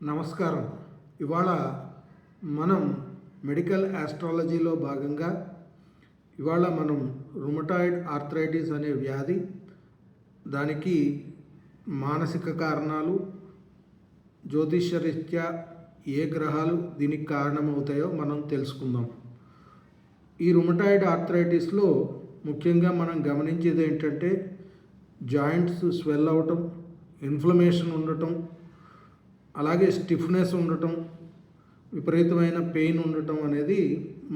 నమస్కారం. ఇవాళ మనం మెడికల్ ఆస్ట్రాలజీలో భాగంగా మనం రుమటాయిడ్ ఆర్థరైటిస్ అనే వ్యాధి, దానికి మానసిక కారణాలు, జ్యోతిష్యరీత్యా ఏ గ్రహాలు దీనికి కారణమవుతాయో మనం తెలుసుకుందాం. ఈ రుమటాయిడ్ ఆర్థరైటిస్లో ముఖ్యంగా మనం గమనించేది ఏంటంటే జాయింట్స్ స్వెల్ అవ్వటం, ఇన్ఫ్లమేషన్ ఉండటం, అలాగే స్టిఫ్నెస్ ఉండటం, విపరీతమైన పెయిన్ ఉండటం అనేది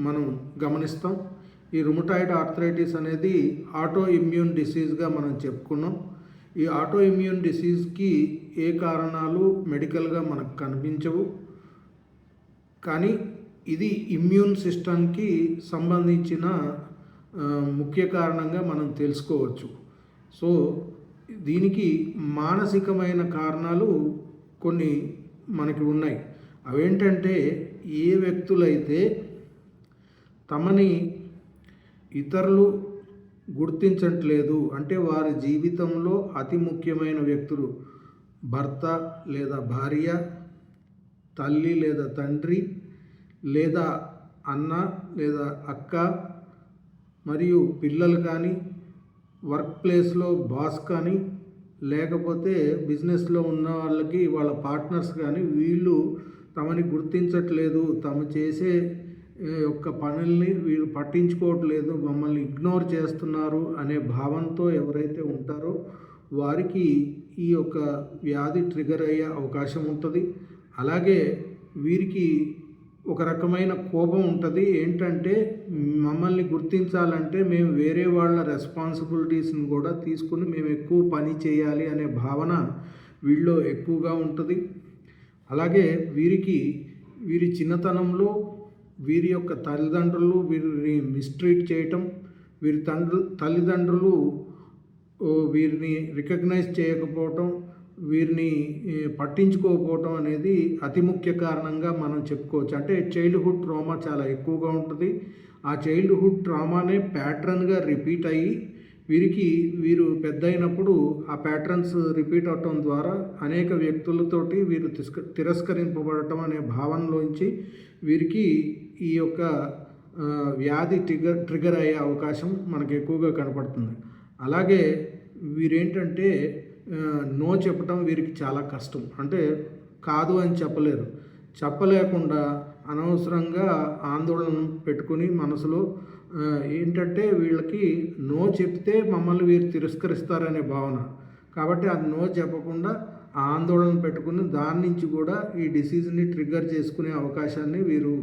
మనం గమనిస్తాం. ఈ రుమటాయిడ్ ఆర్థరైటిస్ అనేది ఆటో ఇమ్యూన్ డిసీజ్గా మనం చెప్పుకున్నాం. ఈ ఆటో ఇమ్యూన్ డిసీజ్కి ఏ కారణాలు మెడికల్గా మనకు కనిపించవు, కానీ ఇది ఇమ్యూన్ సిస్టమ్కి సంబంధించిన ముఖ్య కారణంగా మనం తెలుసుకోవచ్చు. సో దీనికి మానసికమైన కారణాలు కొన్ని మనకి ఉన్నాయి. అవేంటంటే, ఏ వ్యక్తులైతే తమని ఇతరులు గుర్తించట్లేదు, అంటే వారి జీవితంలో అతి ముఖ్యమైన వ్యక్తులు భర్త లేదా భార్య, తల్లి లేదా తండ్రి, లేదా అన్న లేదా అక్క, మరియు పిల్లలు కానీ, వర్క్ ప్లేస్లో బాస్ కానీ, లేకపోతే బిజినెస్లో ఉన్న వాళ్ళకి వాళ్ళ పార్ట్నర్స్ కానీ, వీళ్ళు తమని గుర్తించట్లేదు, తమ చేసే యొక్క పనుల్ని వీళ్ళు పట్టించుకోవట్లేదు, మమ్మల్ని ఇగ్నోర్ చేస్తున్నారు అనే భావంతో ఎవరైతే ఉంటారో వారికి ఈ యొక్క వ్యాధి ట్రిగర్ అయ్యే అవకాశం ఉంటుంది. అలాగే వీరికి ఒక రకమైన కోపం ఉంటుంది. ఏంటంటే, మమ్మల్ని గుర్తించాలంటే మేము వేరే వాళ్ళ రెస్పాన్సిబిలిటీస్ని కూడా తీసుకుని మేము ఎక్కువ పని చేయాలి అనే భావన వీళ్ళలో ఎక్కువగా ఉంటుంది. అలాగే వీరి చిన్నతనంలో వీరి యొక్క తల్లిదండ్రులు వీరిని మిస్ట్రీట్ చేయటం, వీరి తల్లిదండ్రులు వీరిని రికగ్నైజ్ చేయకపోవటం, వీరిని పట్టించుకోకపోవటం అనేది అతి ముఖ్య కారణంగా మనం చెప్పుకోవచ్చు. అంటే చైల్డ్హుడ్ ట్రామా చాలా ఎక్కువగా ఉంటుంది. ఆ చైల్డ్హుడ్ ట్రామానే ప్యాటర్న్గా రిపీట్ అయ్యి వీరు పెద్ద అయినప్పుడు ఆ ప్యాటర్న్స్ రిపీట్ అవటం ద్వారా అనేక వ్యక్తులతోటి వీరు తిరస్కరింపబడటం అనే భావనలోంచి వీరికి ఈ యొక్క వ్యాధి ట్రిగర్ అయ్యే అవకాశం మనకు ఎక్కువగా కనపడుతుంది. అలాగే వీరేంటంటే నో చెప్పటం వీరికి చాలా కష్టం. అంటే కాదు అని చెప్పలేకుండా అనవసరంగా ఆందోళన పెట్టుకుని మనసులో ఏంటంటే వీళ్ళకి నో చెప్తే మమ్మల్ని వీరు తిరస్కరిస్తారనే భావన. కాబట్టి అది నో చెప్పకుండా ఆందోళన పెట్టుకుని దాని నుంచి కూడా ఈ డిసీజ్ని ట్రిగ్గర్ చేసుకునే అవకాశాన్ని వీరు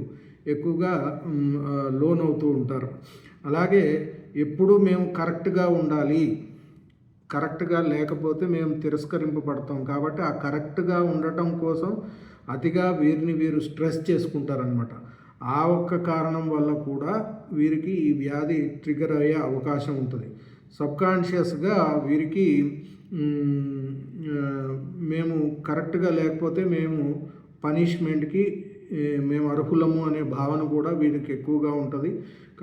ఎక్కువగా లోనవుతూ ఉంటారు. అలాగే ఎప్పుడూ మేము కరెక్ట్గా ఉండాలి, కరెక్ట్గా లేకపోతే మేము తిరస్కరింపబడతాం. కాబట్టి ఆ కరెక్ట్గా ఉండటం కోసం అతిగా వీరు స్ట్రెస్ చేసుకుంటారనమాట. ఆ ఒక్క కారణం వల్ల కూడా వీరికి ఈ వ్యాధి ట్రిగర్ అయ్యే అవకాశం ఉంటుంది. సబ్కాన్షియస్గా వీరికి మేము కరెక్ట్గా లేకపోతే మేము పనిష్మెంట్కి మేము అర్హులము అనే భావన కూడా వీరికి ఎక్కువగా ఉంటుంది.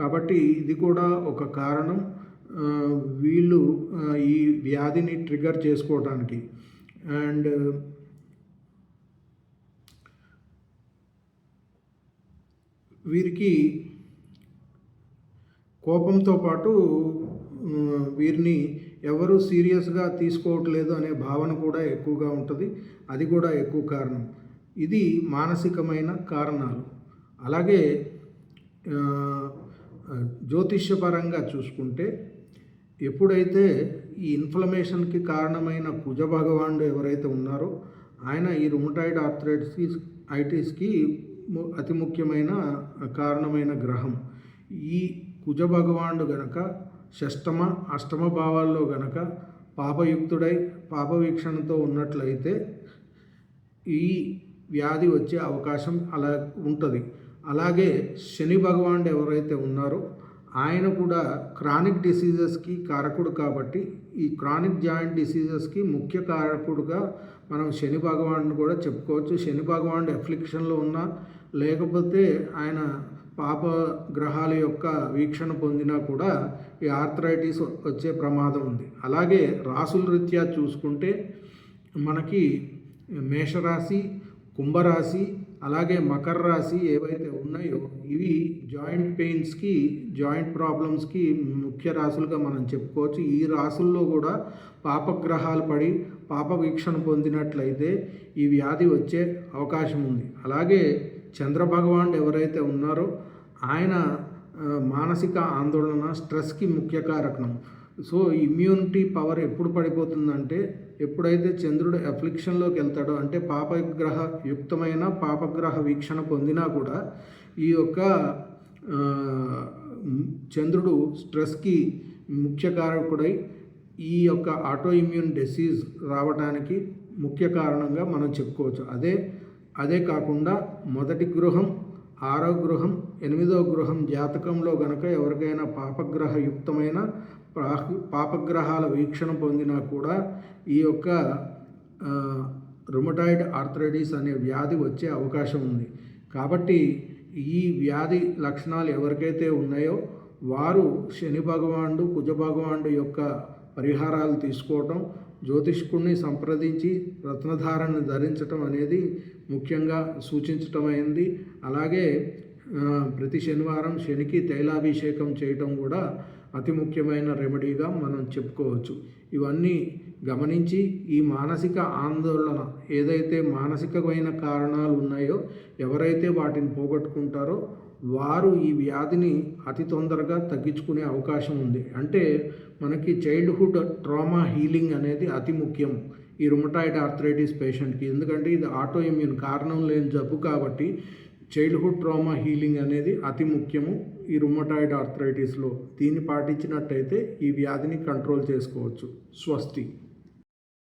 కాబట్టి ఇది కూడా ఒక కారణం వీళ్ళు ఈ వ్యాధిని ట్రిగర్ చేసుకోవడానికి. అండ్ వీరికి కోపంతో పాటు వీరిని ఎవరు సీరియస్గా తీసుకోవట్లేదు అనే భావన కూడా ఎక్కువగా ఉంటుంది. అది కూడా ఎక్కువ కారణం. ఇది మానసికమైన కారణాలు. అలాగే జ్యోతిష్యపరంగా చూసుకుంటే, ఎప్పుడైతే ఈ ఇన్ఫ్లమేషన్కి కారణమైన కుజ భగవానుడు ఎవరైతే ఉన్నారో ఆయన ఈ రుమటాయిడ్ ఆర్థరైటిస్కి అతి ముఖ్యమైన కారణమైన గ్రహం. ఈ కుజ భగవానుడు గనక షష్టమ అష్టమ భావాల్లో గనక పాపయుక్తుడై పాపవీక్షణతో ఉన్నట్లయితే ఈ వ్యాధి వచ్చే అవకాశం అలా ఉంటుంది. అలాగే శని భగవానుడు ఎవరైతే ఉన్నారో ఆయన కూడా క్రానిక్ డిసీజెస్కి కారకుడు. కాబట్టి ఈ క్రానిక్ జాయింట్ డిసీజెస్కి ముఖ్య కారకుడుగా మనం శని భగవానుడిని కూడా చెప్పుకోవచ్చు. శని భగవానుడు ఎఫ్లిక్షన్లో ఉన్నా, లేకపోతే ఆయన పాప గ్రహాల యొక్క వీక్షణ పొందినా కూడా ఈ ఆర్థరైటిస్ వచ్చే ప్రమాదం ఉంది. అలాగే రాసుల రీత్యా చూసుకుంటే మనకి మేషరాశి, కుంభరాశి అలాగే మకర రాశి ఏవైతే ఉన్నాయో ఇవి జాయింట్ పెయిన్స్కి, జాయింట్ ప్రాబ్లమ్స్కి ముఖ్య రాశులుగా మనం చెప్పుకోవచ్చు. ఈ రాశుల్లో కూడా పాపగ్రహాలు పడి పాప వీక్షణ పొందినట్లయితే ఈ వ్యాధి వచ్చే అవకాశం ఉంది. అలాగే చంద్రభగవానుడు ఎవరైతే ఉన్నారో ఆయన మానసిక ఆందోళన, స్ట్రెస్కి ముఖ్య కారకం. సో ఇమ్యూనిటీ పవర్ ఎప్పుడు పడిపోతుందంటే ఎప్పుడైతే చంద్రుడు అఫ్లిక్షన్లోకి వెళ్తాడో, అంటే పాపగ్రహ యుక్తమైన పాపగ్రహ వీక్షణ పొందినా కూడా ఈ యొక్క చంద్రుడు స్ట్రెస్కి ముఖ్య కారకుడై ఈ యొక్క ఆటో ఇమ్యూన్ డిసీజ్ రావడానికి ముఖ్య కారణంగా మనం చెప్పుకోవచ్చు. అదే కాకుండా మొదటి గృహం, 6వ గృహం, 8వ గృహం జాతకంలో గనక ఎవరికైనా పాపగ్రహ యుక్తమైన పాపగ్రహాల వీక్షణ పొందినా కూడా ఈ యొక్క రుమటాయిడ్ ఆర్థరైటిస్ అనే వ్యాధి వచ్చే అవకాశం ఉంది. కాబట్టి ఈ వ్యాధి లక్షణాలు ఎవరికైతే ఉన్నాయో వారు శని భగవానుడు, కుజ భగవానుడు యొక్క పరిహారాలు తీసుకోవటం, జ్యోతిష్కుడిని సంప్రదించి రత్నధారణను ధరించటం అనేది ముఖ్యంగా సూచించటమైంది. అలాగే ప్రతి శనివారం శనికి తైలాభిషేకం చేయటం కూడా అతి ముఖ్యమైన రెమెడీగా మనం చెప్పుకోవచ్చు. ఇవన్నీ గమనించి ఈ మానసిక ఆందోళన ఏదైతే మానసికమైన కారణాలు ఉన్నాయో ఎవరైతే వాటిని పోగొట్టుకుంటారో వారు ఈ వ్యాధిని అతి తొందరగా తగ్గించుకునే అవకాశం ఉంది. అంటే మనకి చైల్డ్హుడ్ ట్రామా హీలింగ్ అనేది అతి ముఖ్యం ఈ రుమటాయిడ్ ఆర్థరైటిస్ పేషెంట్కి. ఎందుకంటే ఇది ఆటో ఇమ్యూన్ కారణం లేని జబ్బు కాబట్టి చైల్డ్హుడ్ ట్రామా హీలింగ్ అనేది అతి ముఖ్యము ఈ రుమటాయిడ్ ఆర్థరైటిస్లో. దీన్ని పాటించినట్టయితే ఈ వ్యాధిని కంట్రోల్ చేసుకోవచ్చు. స్వస్తి.